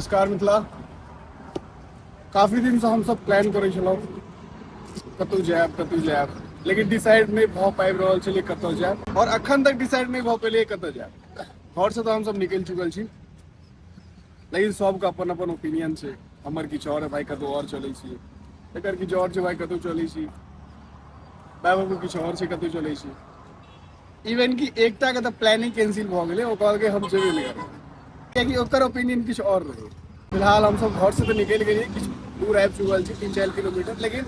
नमस्कार मिथिला। काफी दिन से हम सब प्लान करे छलौ कतौ जायब लेकिन डिसाइड नहीं भ पाबि रहल छलियै कतौ जायब और अखन तक डिसाइड नहीं भ पेलियै कतौ जायब। घर से तो हम सब निकल चुकल छी लेकिन सबके अपन अपन ओपिनियन छै। हमर किछु और है भाई कतौ और चलै छी, एकर किछु और छै भाई कतौ चलै छी, भाई बाबू किछु और छै कतौ चलै छी। इवन कि एकटा के तो प्लानिंग कैंसिल भ गेलै, ओ कहलकै हम जेबे नहीं करब कियाकि ओकर ओपिनियन किछु और रहे। फिलहाल हम सब घर से तो निकल गेलियै, किछु दूर आबि चुकल छी 3-4 किलोमीटर, लेकिन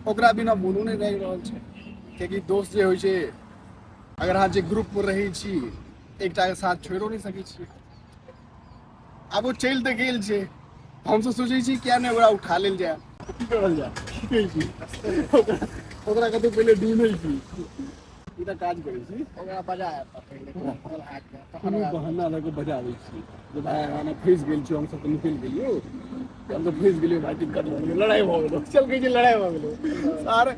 ओकरा बिना मोनो नहीं लागि रहल छै कियाकि दोस्त जे होइ छै अगर अहाँ जे ग्रुप में रहै छी एकटा के साथ छोड़ो नहीं सकै छी। आब वो चलि तऽ गेल छै, हम सब सोचै छी किया नहीं ओकरा उठा लेल जाय, की करल जाय, की कहै छी ओकरा कतौ पहिले ढूंढै छी। ई तऽ काज करै छी, ओकरा बजाय कोनो बहाना लऽ के बजाबै छी जे भाई हम फंसि गेल छी, हम सब तऽ निकलि गेलियो, हम तो फंसि गेलियो भाई, दिक्कत भऽ गेलै, लड़ाई भऽ गेलो, चल कहै छै लड़ाई भऽ गेलो सारे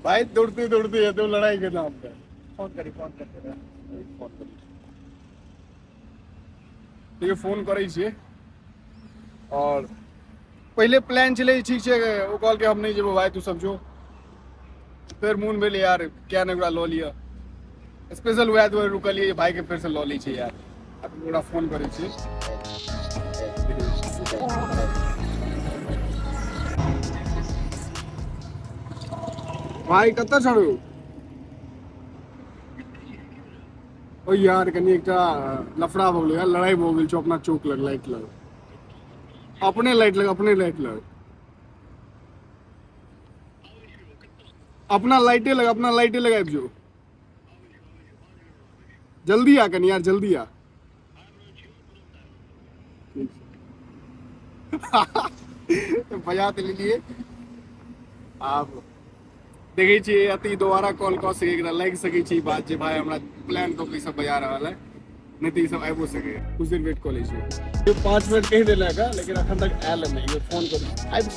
भाई दौड़ते दौड़ते हेतौ लड़ाई के नाम पे। फोन करते फोन करी देखिए फोन करै छियै। और पहले प्लान चले ठीक छै, वो कहल के हम नहीं जेबो भाई तू सब जो, फिर मोन भेल यार क्या नहीं ओकरा लऽ लिया, स्पेशल वएह दुआरे रुकलिए भाई के फिर से लऽ लै छै यार। अब ओकरा फोन करै छी। भाई कतऽ छौ? ओ यार कनी एकटा लफड़ा भऽ गेलै यार, लड़ाई भऽ गेल छौ अपना चौक लग, लाइट लग, अपने लाइट लग, अपने लाइट लग, अपना लाइटे लग आबि जो, जल्दी आ कनी यार जल्दी आ। बजा तऽ लेलिए, आब देखै छियै अति दोबारा कॉल कऽ सकै एकरा लागि सकै छै ई बात जे भाई हमरा प्लान कऽ के ई सब बजा रहल है, नहीं तो ये सब आबो सके। कुछ देर वेट कर लीजिए, 5 मिनट कही देलक है लेकिन अखन तक आयल नहीं, ये फोन कर आबि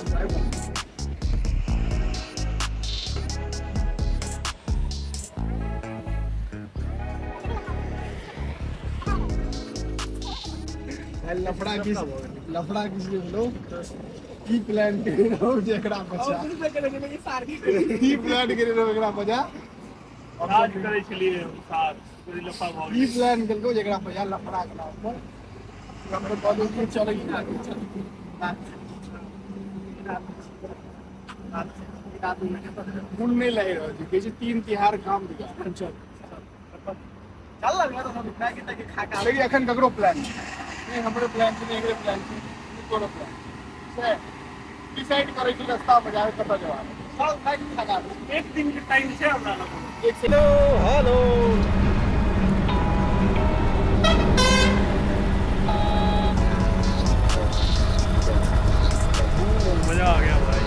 लफड़ा किस लिए बोलो की प्लान करे रहो जेकरा बचा की प्लान करे रहो एकरा बजा राज करै छलिए साथ कोई लफा भ की प्लान केलको जेकरा बजा लफड़ा के नाम पर हम तो कॉलेज में चले ही ना गुण नहीं लग रहा है कि 3 तिहार काम दिया चल चल लग रहा है इतना कि खा खा लेकिन अखन ककरो प्लान नहीं, हमरे प्लान छै, एकरे प्लान छै, कोनो प्लान से डिसाइड करै छी रास्ता में जाए कतऽ जेबाक सब खाइ खा एक दिन के टाइम छै हमरा लग। एक हेलो मजा आ गया भाई।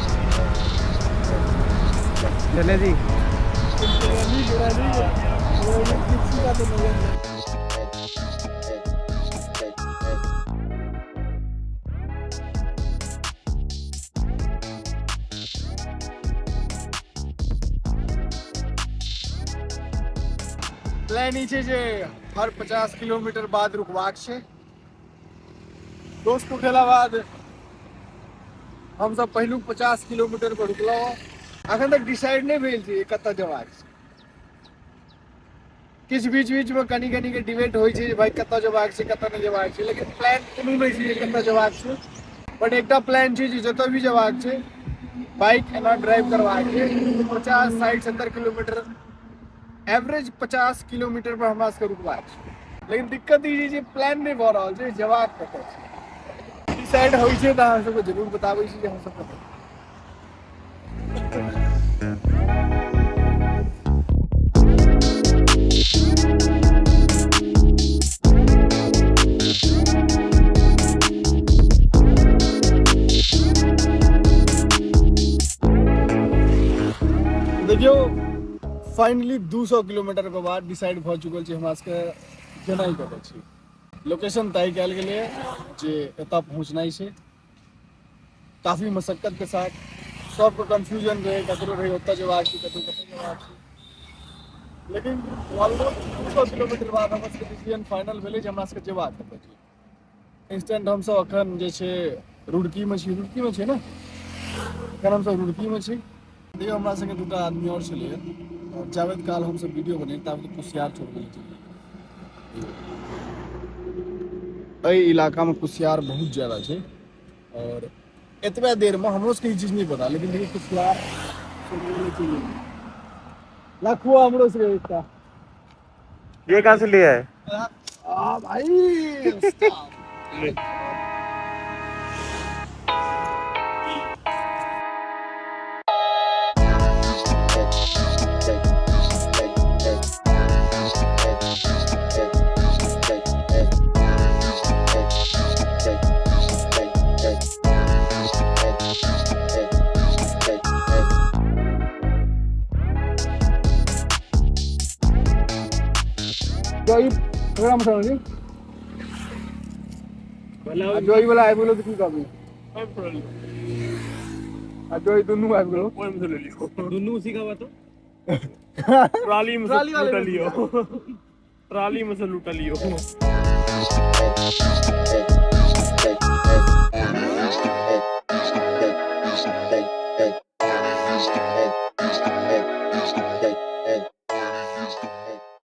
चले जी किसी का तो नहीं प्लान ई छै जे हर 50 किलोमीटर बाद रुकबाक छै। दोस्त उठेला बाद हम सब पहिलुक 50 किलोमीटर पर रुकलहुँ, अखन तक डिसाइड नहीं भेल छै कतऽ जेबाक छै। किछु बीच में कनी के डिबेट होइ छै भाई कतऽ जेबाक छै कतऽ नहीं जेबाक छै, लेकिन प्लान कोनो नहीं छै कतऽ जेबाक छै। बट एकटा प्लान छै जे जतऽ भी जेबाक छै बाइक एना ड्राइव करबाक छै, 50 60 70 किलोमीटर एवरेज 50 किलोमीटर पर हमरा सबके रुकबाक छै। लेकिन दिक्कत ई छै प्लान नहीं भऽ रहल छै जेबाक कतऽ छै। डिसाइड होइ छै तऽ अहाँ सबके जरूर बताबै छी जे हम सब कतऽ। देखियो फाइनली 200 किलोमीटर के बाद डिसाइड भ चुकल छै हमरा सबके जेनाइ कतऽ छै। लोकेशन तय कयल गेलै जे एतऽ पहुँचनाइ छै, काफी मशक्कत के साथ, सबके कंफ्यूजन रहे, ककरो रहे ओतऽ जेबाक छै कतौ कतौ जेबाक छै, लेकिन ऑलमोस्ट 200 किलोमीटर बाद हमर सबके डिसीजन फाइनल भेलै जे हमरा सबके जेबाक कतऽ छै। इंस्टेंट हम सब अखन जे छै रुड़की में छै ना अखन हम सब रुड़की में छी देखियो हमरा संगे दूटा आदमी और छलै और जावेद काल हम सब वीडियो बने ताबे कुशियार छोड़ गेल एहि इलाका में कुशियार बहुत ज्यादा छै और एतबे देर में हमरो सबके ई चीज नहीं पता लेकिन देखिए कुशियार लाखों हमरो सबके एकटा ये कहाँ से लिया है? भाई stop. जो ई प्रोग्राम था जी जो ई वाला आबि गेलो तऽ की कहबी आ जो ई दुनू आबि गेलो ओए में से ले लियो दुनू सिखावा तो ट्राली में से ट्राली वाले लूट में लियो ट्राली में से लूट लियो